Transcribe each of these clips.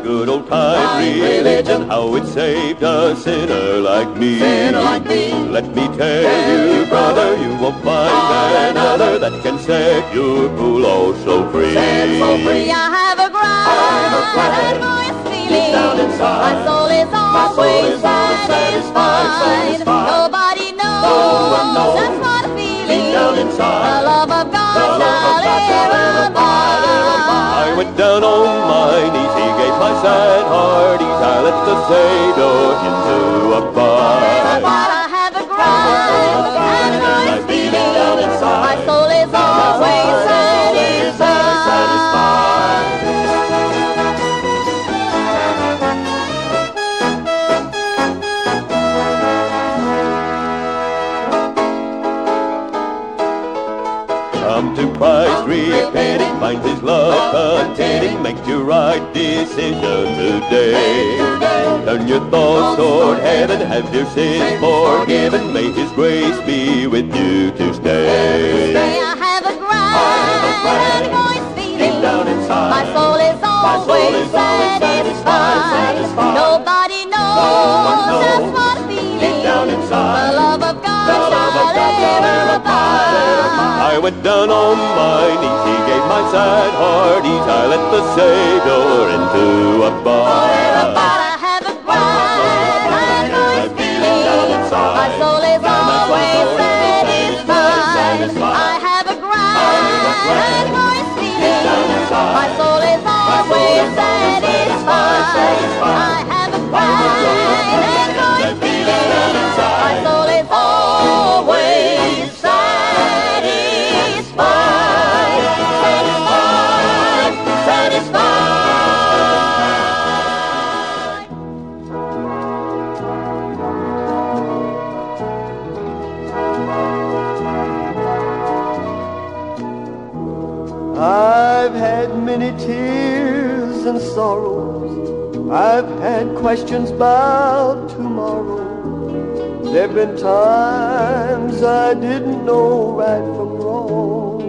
good old-time religion, how it saved a sinner like me. Let me tell you, brother, you won't find another that can set your pool oh so free. I have a grand feeling, my soul is always satisfied. Nobody knows just what a feeling, the love of God shall ever abide. I went down on my knees, he gave my sad heart ease. I let the Savior into a bar. But I have a grand feeling, my soul is always satisfied. Come to Christ repenting, find His love contending, make your right decision today. Turn your thoughts toward heaven, have your sins forgiven, may His grace be with you to stay. I have a grand feeling, my soul is always satisfied. Nobody knows just what a feeling, the love of God shall ever abide. I went down on my knees, he gave my sad heart ease. I let the Savior into a bar. But I have a grand feeling, my soul is always satisfied. I have a grand feeling, my soul is always satisfied. I have a grand feeling, my soul is always satisfied. Satisfied. I've had many tears and sorrows. I've had questions about tomorrow. There've been times I didn't know right from wrong.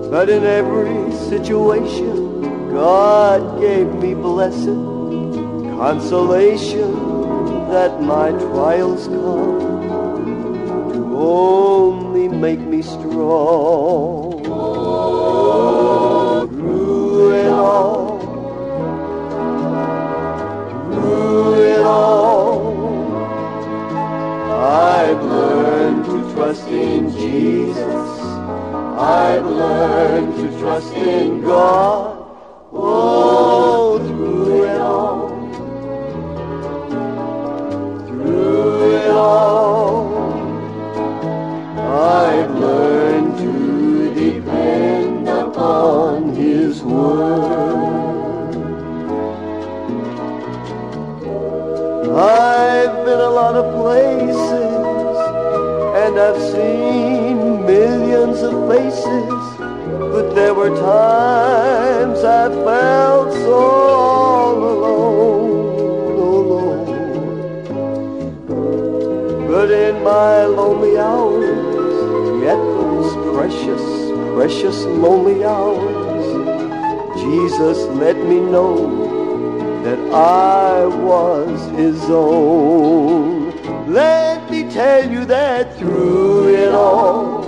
But in every situation, God gave me blessed consolation that my trials come to only make me strong. Through it all, through it all, I've learned to trust in Jesus. I've learned to trust in God. Oh, through it all, through it all, I've learned to depend upon His word. I've been a lot of places, and I've seen millions of faces, but there were times I felt so all alone. But in my lonely hours, yet those precious, precious lonely hours, Jesus let me know that I was His own. Let me tell you that through it all,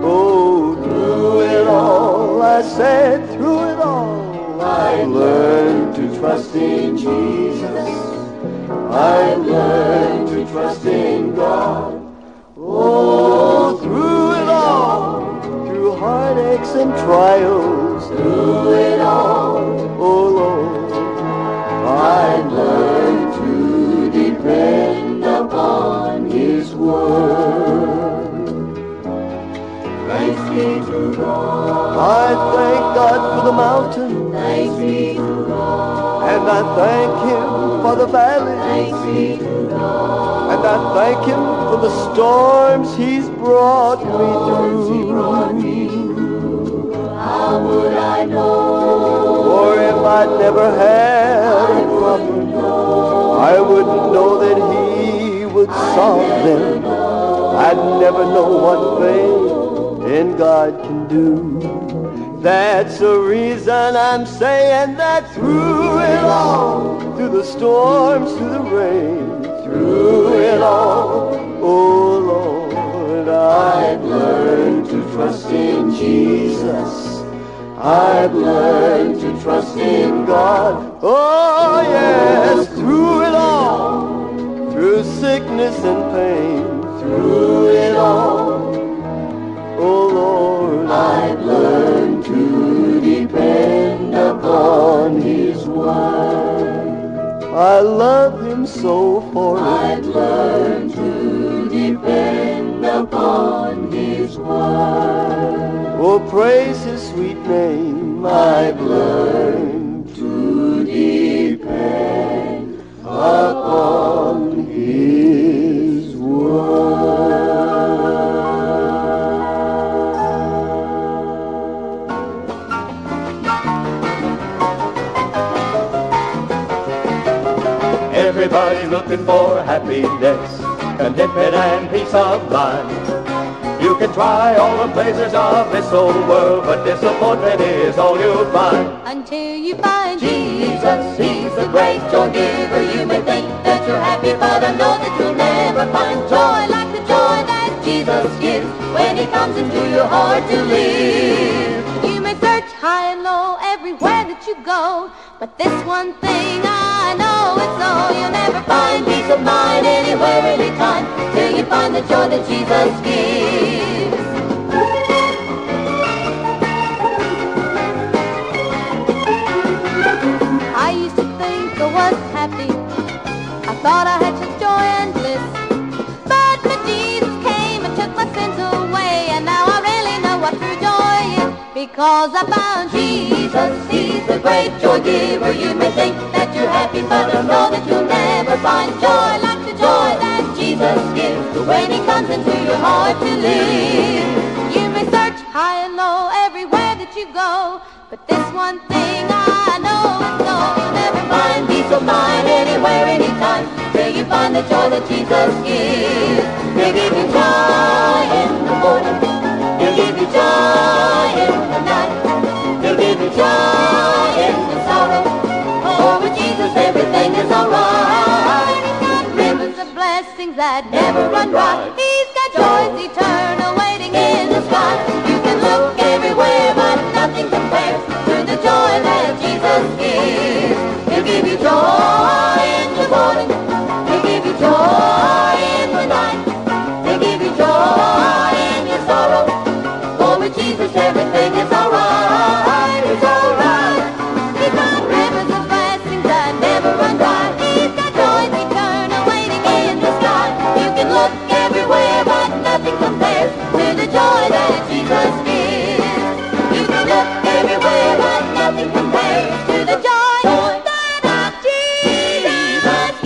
oh, through it all, I said through it all, I learned to trust in Jesus. I learned to trust in God. Oh, through it all, through heartaches and trials, through it all, oh Lord, I learned to depend upon His word. Thanks be to God. I thank God for the mountain. Thanks be to God. And I thank Him for the valley. Thanks be to God. And I thank Him for the storms He's brought me through. How would I know? Or if I'd never had a problem, I wouldn't know that He would solve them. I'd never know what faith and God can do. That's the reason I'm saying that through it all, through the storms, through the rain, through it all, oh Lord, I've learned to trust in Jesus. I've learned to trust in God. Oh yes, through it all, through sickness and pain, through it all, oh Lord, I've learned to depend upon His Word. I love Him so for it. I've learned to depend upon His Word. Oh, praise His sweet name. I've learned to depend upon His Word. Everybody's looking for happiness, contentment and peace of mind. You can try all the pleasures of this old world, but disappointment is all you'll find. Until you find Jesus, He's the great joy giver. You may think that you're happy, but I know that you'll never find joy like the joy that Jesus gives when He comes into your heart to live. You may search high and low everywhere that you go, but this one thing I know, it's so you'll never find peace of mind anywhere, anytime, till you find the joy that Jesus gives. I used to think I was happy, I thought I had such joy and bliss, but when Jesus came and took my sins away, and now I really know what true joy is, because I found Jesus. He's the great joy giver. You may think that you're happy, but I know that you'll never find joy like the joy that Jesus gives when He comes into your heart to live. You may search high and low everywhere that you go, but this one thing I know, it's so you'll never Find peace of mind anywhere, anytime, till you find the joy that Jesus gives. He'll give you joy in the morning, He'll give you joy in the night, He'll give you joy in the sorrow. Oh, with Jesus everything is alright. He's got rivers of blessings that never run dry. He's got joys eternal waiting in the sky. You can look everywhere, but nothing compares to the joy that Jesus gives. He'll give you joy in the morning, He'll give you joy in the night, He'll give you joy in your sorrow. For with Jesus everything is alright, it's alright. He's got rivers of blessings that never run dry. He's got joys eternal waiting in the sky. You can look everywhere, but nothing compares to the joy that Jesus gives. You can look everywhere, but nothing compares to the joy that Jesus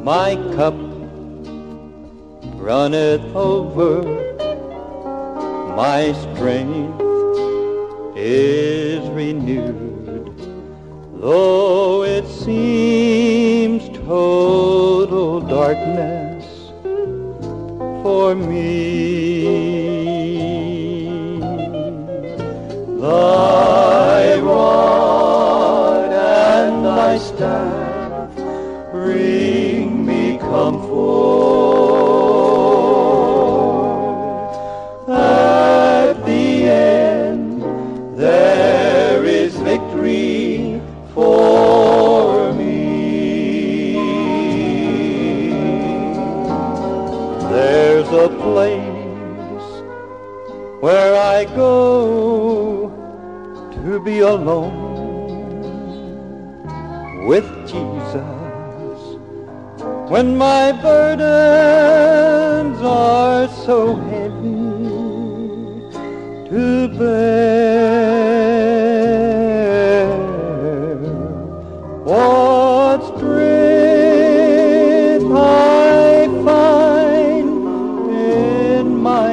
My cup runneth over, my strength is renewed, though it seems total darkness for me. Thy rod and thy staff bring me comfort. At the end there is victory for me. There's a place where I go to be alone with Jesus when my burdens are so heavy to bear. What strength I find in my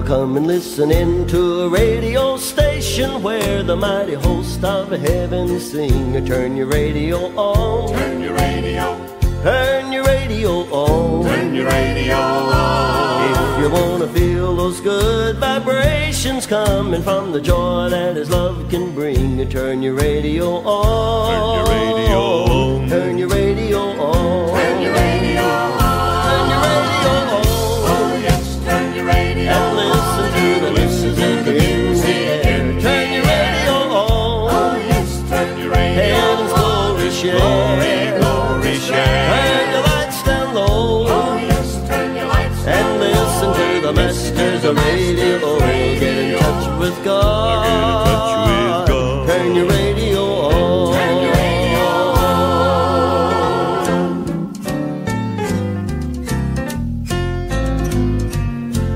come and listen in to a radio station where the mighty host of heaven sing. Turn your radio on. Turn your radio. Turn your radio on. Turn your radio on. If you want to feel those good vibrations coming from the joy that His love can bring, turn your radio on. Turn your radio on. Turn your radio on. Turn your radio on. Turn your radio on. Oh yes, turn your radio And listen to the music. Turn your radio on. Oh yes, turn your radio Heaven's glory share. Glory, glory share. Turn your lights down low. Oh yes, turn your lights down And listen to the masters of radio. Get in touch with God. Turn your radio on. Turn your radio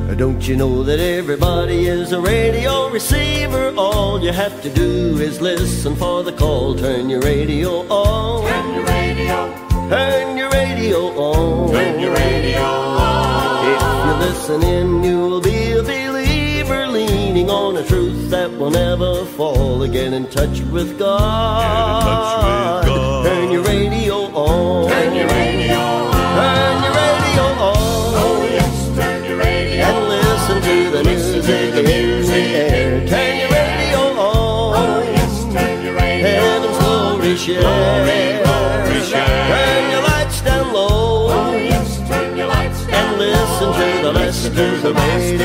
on. Don't you know that everybody is a radio receiver? All you have to do is listen for the call. Turn your radio on. Turn your radio. Turn your radio on. Turn your radio on. If you listen in, you will be a believer, leaning on a truth that will never fall. Get in touch with God. Turn your radio on. Turn your radio on. Turn your radio on. Oh yes, turn your radio And listen to the music in the air. Turn your radio on. Oh yes, turn your radio Heaven's glory share. Glory, glory share. Turn your lights down low. Oh yes, turn your lights down And listen to the masters of radio.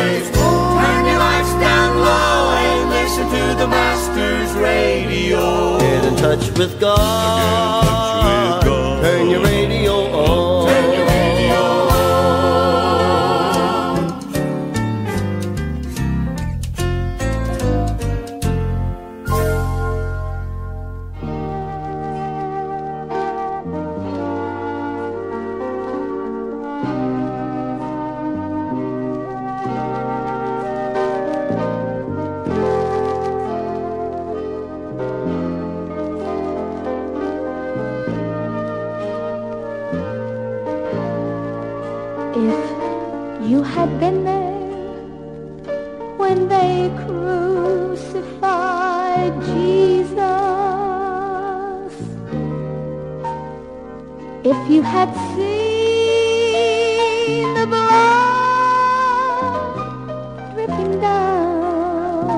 Turn your lights down low and listen to the Masters Radio. Get in touch with God. Turn your radio on. Turn your radio on. If you had been there when they crucified Jesus, if you had seen the blood dripping down,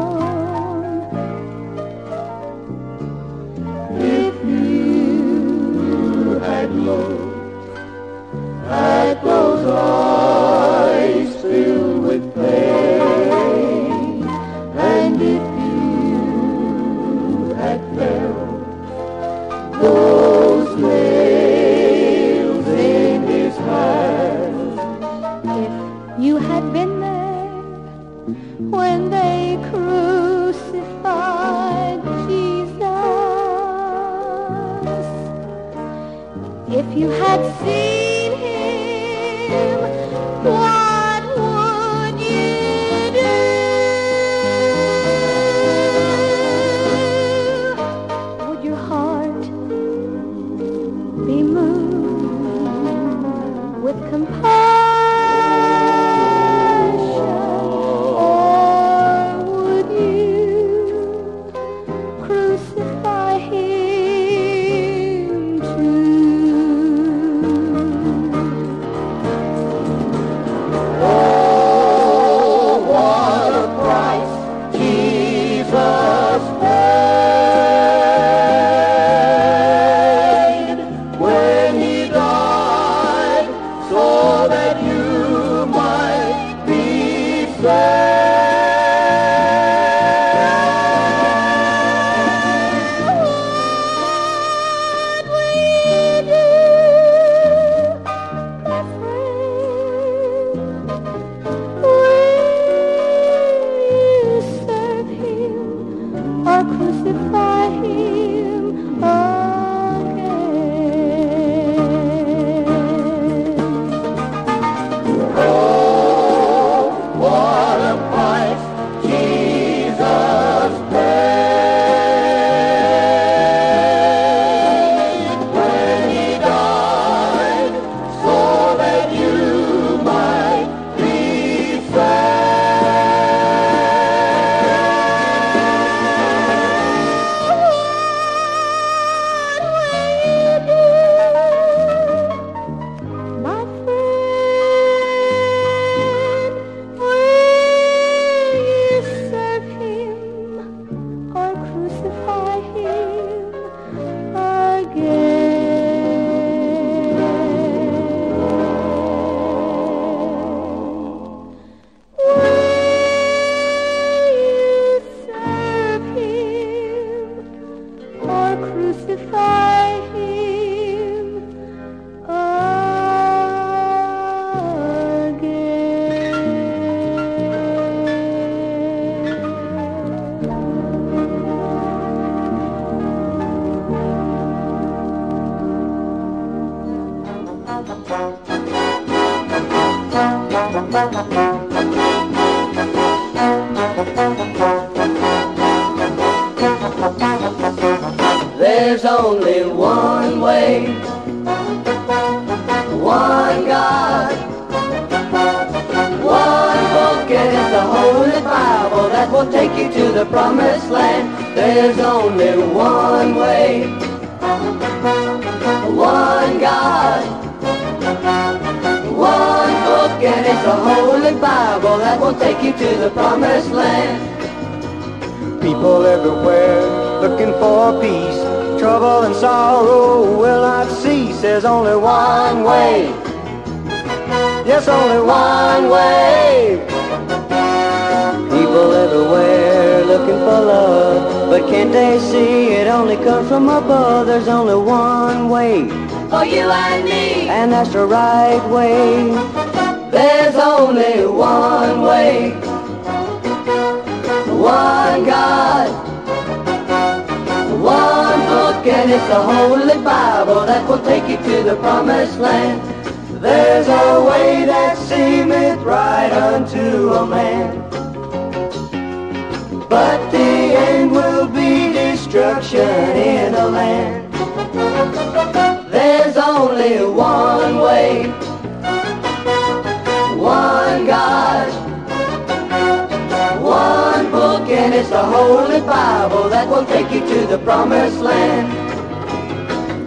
if you had looked at those eyes filled with pain, and if you had felt those nails in His hands, if you had been there when they crucified Jesus, if you had seen Him, what would you do? Would your heart be moved with compassion, or would you crucify Him too? That There's only one way, one God, one book, and it's the Holy Bible that will take you to the promised land. There's only one way, one God, one book, and it's the Holy Bible that will take you to the promised land. People everywhere looking for peace. Trouble and sorrow will not cease. There's only one way. Yes, only one way. People everywhere looking for love, but can't they see it only comes from above? There's only one way For you and me, and that's the right way. there's only one way, one God, one book, and it's the Holy Bible that will take you to the promised land. There's a way that seemeth right unto a man, but the end will be destruction in the land. There's only one way, one God, one book, and it's the Holy Bible that will take you to the promised land.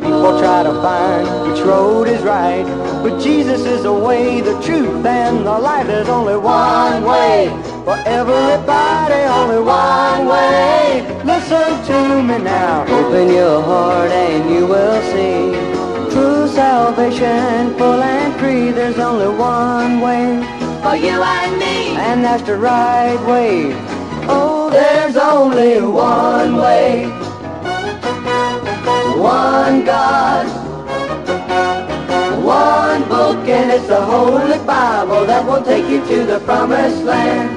People try to find which road is right, but Jesus is the way, the truth, and the life. There's only one way for everybody, only one way. Listen to me now. Open your heart and you will see true salvation, full and free. There's only one way, For you and me, and that's the right way. Oh, there's only one way, one God, one book, and it's the Holy Bible that will take you to the promised land.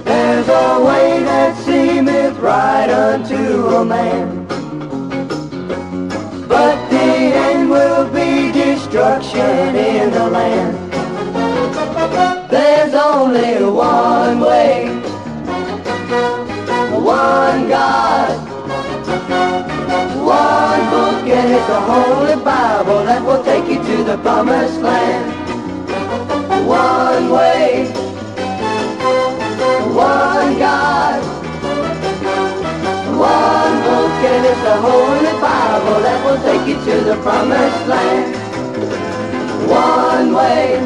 There's a way that seemeth right unto a man, but the end will be destruction in the land. There's only one way, one God, one book, and it's the Holy Bible that will take you to the promised land. One way, one God, one book, and it's the Holy Bible that will take you to the promised land. One way,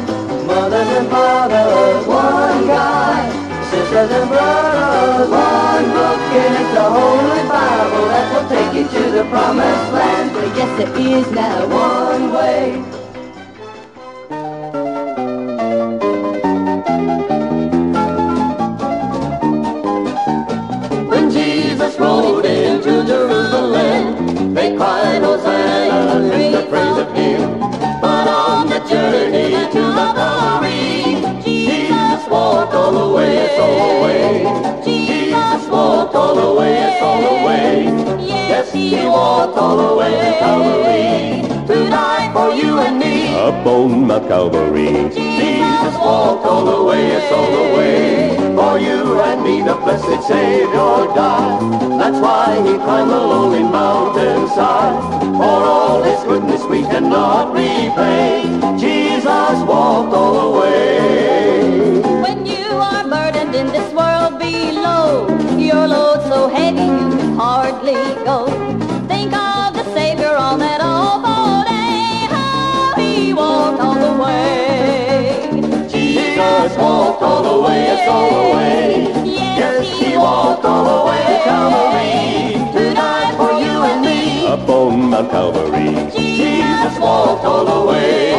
mothers and fathers, one God, sisters and brothers, one book, and it's the Holy Bible that will take you to the promised land. Yes, it is now one way. When Jesus rode into Jerusalem, they cried, Hosanna, lift the praise of Him. But on the journey to the Calvary, Jesus walked all the way, all the way. Jesus walked all the way, all the way. Yes, He walked all the way to Calvary to die for you and me. Up on Mount Calvary, Jesus walked all the way, all the way. For you and me, the blessed Savior died. That's why He climbed the lonely mountainside. For all His goodness we cannot repay. Jesus walked all the way. When you are burdened in this world below, your load so heavy you can hardly go. Think of the Savior on that awful day, how He walked all the way. Jesus walked all the way, yes, all the way. Yes, He walked all the way to Calvary to die for you and me. up on Mount Calvary, Jesus walked all the way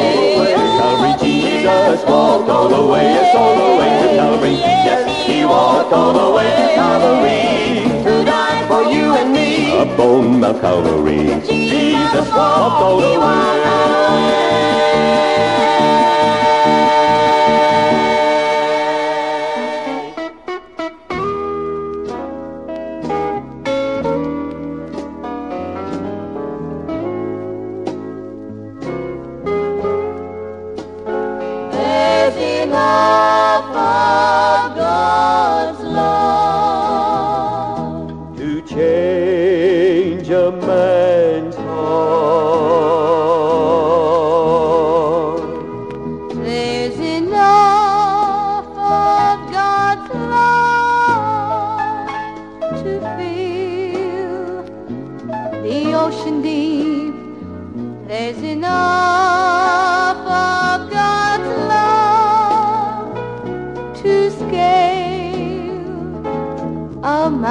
to Calvary. Jesus walked all the way, yes, all the way to Calvary. Yes, He walked all the way to Calvary to die for you and me. up on Mount Calvary. Jesus walked all the way.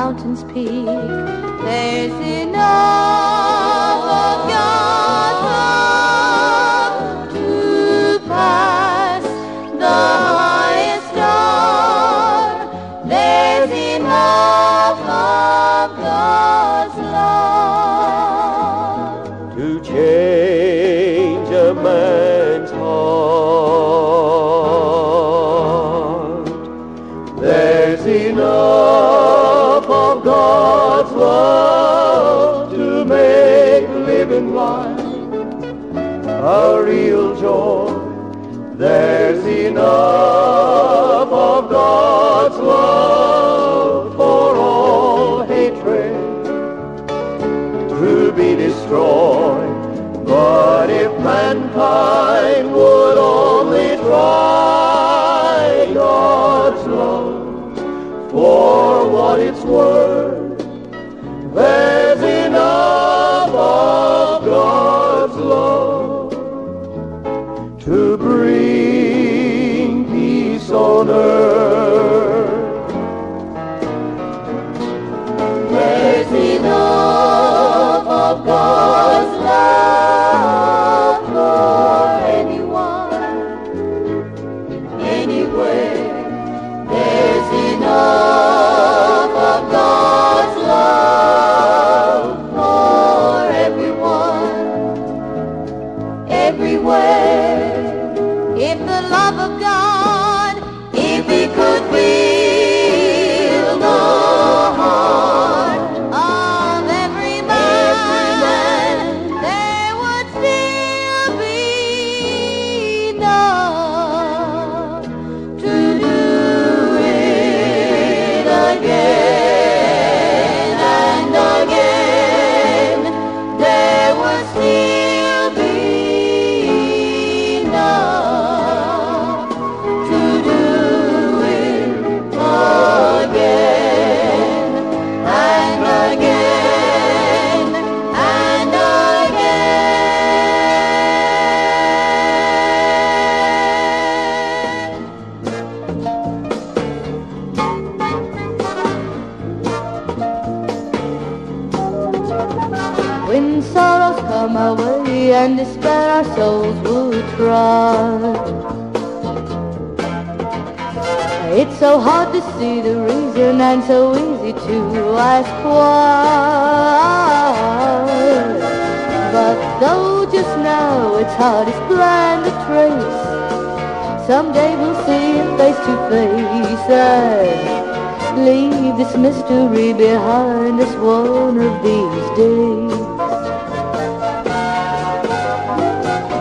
mountain's peak. There's enough of God's love to pass the highest star. There's enough of God's love to change a man's heart. There's enough of God's love to make living life a real joy. There's enough of God's love for all hatred to be destroyed. But if mankind would only try God's love for what it's worth, there's enough of God's love to bring peace on earth. There's enough of God's love for anyone, anywhere. There's enough of God's love for everyone, everywhere. If the love of God, if He could fill the heart of every man, there would still be enough to do it again and again. There would still be enough to do it again and again and again. When sorrows come our way and despair our souls would trust, it's so hard to see the reason and so easy to ask why. But though just now it's hardest plan to trace, someday we'll see it face to face and leave this mystery behind us one of these days.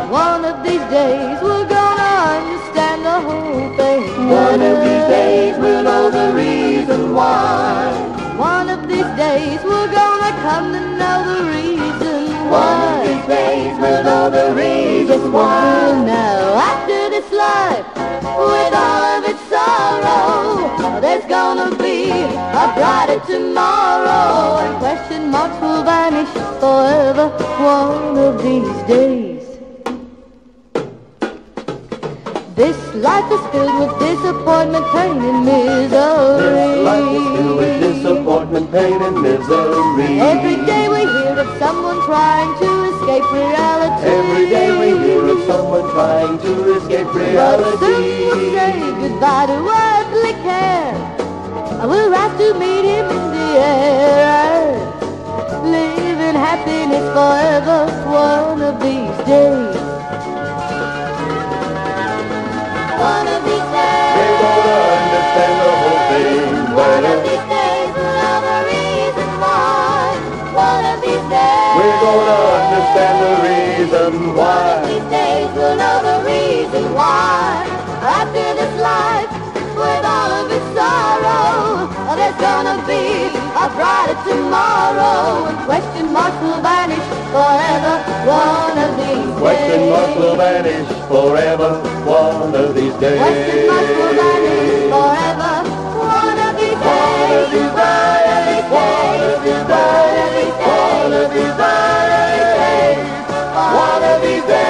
One of these days we're gonna understand the whole thing. One of these days we'll know the reason why. One of these days we're gonna come to know the reason One of why. these days we'll know the reason why. Now after this life, with all of its sorrow, there's gonna be a brighter tomorrow, and question marks will vanish forever one of these days. This life is filled with disappointment, pain, and misery. This life is filled with disappointment, pain, and misery. Every day we hear of someone trying to escape reality. Every day we hear of someone trying to escape But soon reality. we'll say goodbye to earthly care, and we'll rise to meet Him in the air, and live in happiness forever one of these days. One of these days, We're gonna understand the whole thing. one of these days we'll know the reason why. One of these days, We're gonna understand the reason one of why. these days we'll know the reason why. After this life, with all of its sorrow, there's gonna be a brighter tomorrow, and question marks will vanish forever one of these days. Question marks will vanish forever one of these days. Question marks will vanish forever one of these days. One of these days. One of these days. One of these days. One of these days.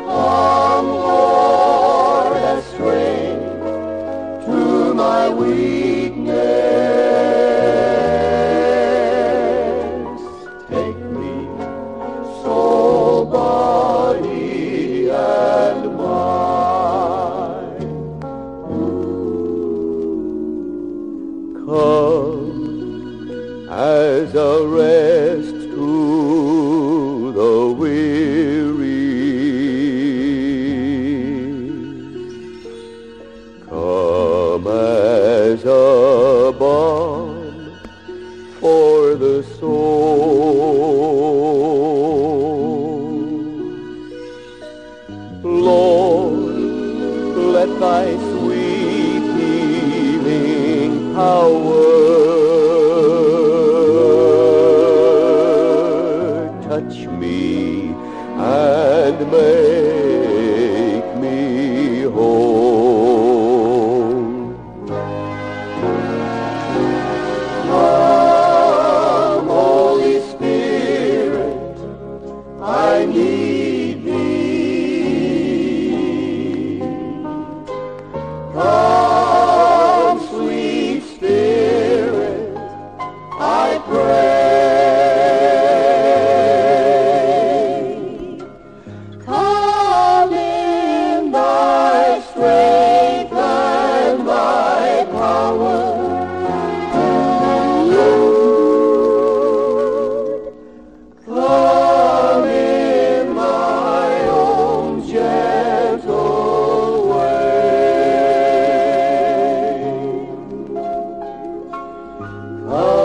Come, Lord, as strength to my weakness. Take me, soul, body, and mind. Come as a rest to the weary. Come as a balm for the soul. Lord, let thy sweet healing power touch me and make me whole. Come, Holy Spirit, I need thee. Come, sweet Spirit, I pray. Come in thy strength and thy power. Come in my own gentle way. Come